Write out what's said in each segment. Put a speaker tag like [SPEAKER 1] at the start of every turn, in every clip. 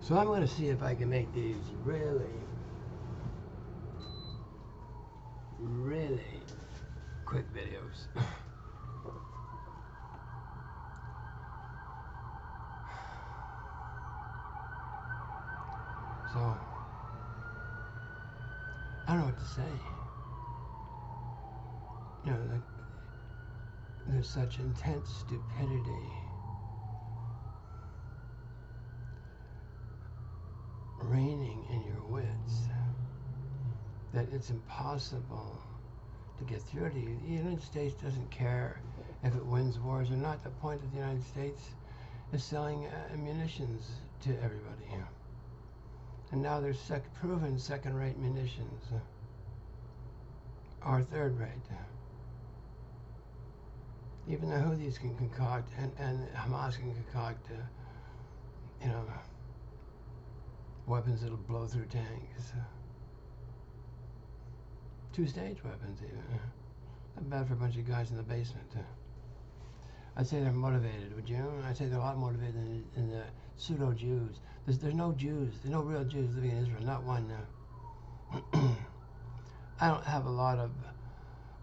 [SPEAKER 1] So I'm going to see if I can make these really quick videos. So, I don't know what to say. You know, there's such intense stupidity reigning in your wits that it's impossible to get through to you. The United States doesn't care if it wins wars or not. The point of the United States is selling munitions to everybody. And now there's proven second-rate munitions, or third-rate. Even the Houthis can concoct, and Hamas can concoct, you know, weapons that'll blow through tanks. Two-stage weapons, even. Not bad for a bunch of guys in the basement. I'd say they're motivated, would you? I'd say they're a lot motivated than the pseudo-Jews. There's no Jews. There's no real Jews living in Israel. Not one. I don't have a lot of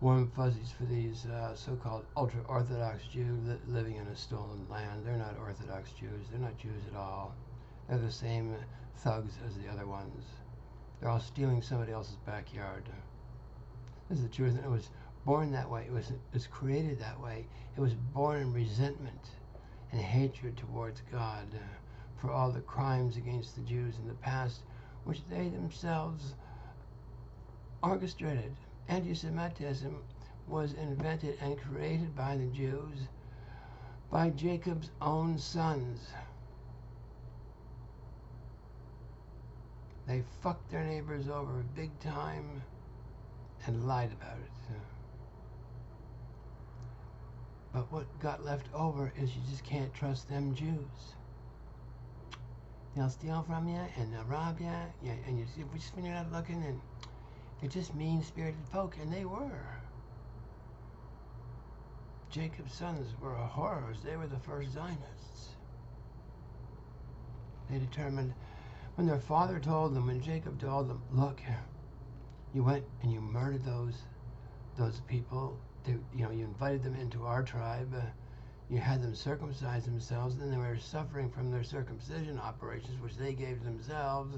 [SPEAKER 1] warm fuzzies for these so-called ultra-Orthodox Jews living in a stolen land. They're not Orthodox Jews. They're not Jews at all. They're the same thugs as the other ones. They're all stealing somebody else's backyard. This is the truth. It was born that way. It was created that way. It was born in resentment and hatred towards God for all the crimes against the Jews in the past, which they themselves orchestrated. Anti-Semitism was invented and created by the Jews, by Jacob's own sons. They fucked their neighbors over big time and lied about it. But what got left over is you just can't trust them Jews. They'll steal from you and they'll rob you, and you see, just when you're not looking, and they're just mean-spirited folk, and they were. Jacob's sons were horrors. They were the first Zionists. They determined, when their father told them, when Jacob told them, look, you went and you murdered those people. You invited them into our tribe. You had them circumcise themselves, and they were suffering from their circumcision operations, which they gave themselves.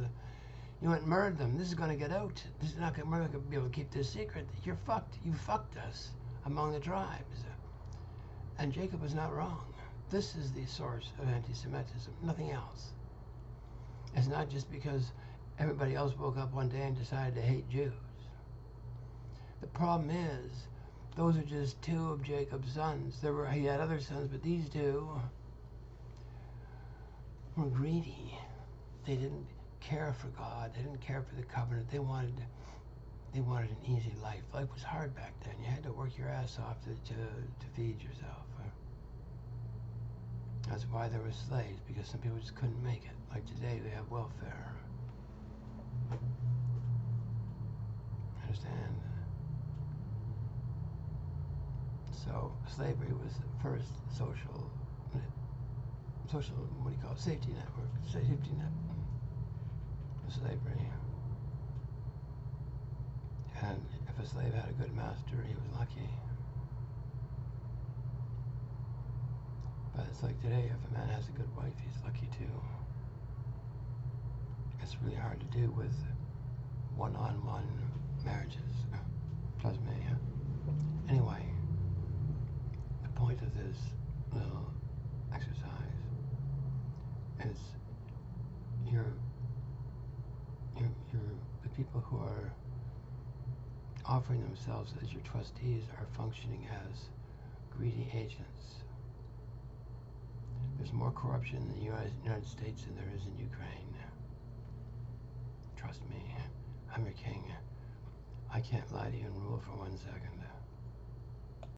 [SPEAKER 1] You went and murdered them. This is going to get out. We're not going to be able to keep this secret. You're fucked. You fucked us among the tribes. And Jacob was not wrong. This is the source of anti-Semitism, nothing else. It's not just because everybody else woke up one day and decided to hate Jews. The problem is, those are just two of Jacob's sons. He had other sons, but these two were greedy. They didn't care for God. They didn't care for the covenant. They wanted an easy life. Life was hard back then. You had to work your ass off to feed yourself. That's why there were slaves, because some people just couldn't make it. Like today, we have welfare. Understand? So slavery was the first social, what do you call it, safety network, safety net of slavery. And if a slave had a good master, he was lucky. But it's like today, if a man has a good wife, he's lucky too. It's really hard to do with one-on-one marriages. Trust me. Anyway, the point of this little exercise is the people who are offering themselves as your trustees are functioning as greedy agents. There's more corruption in the United States than there is in Ukraine. Trust me, I'm your king. I can't lie to you and rule for 1 second.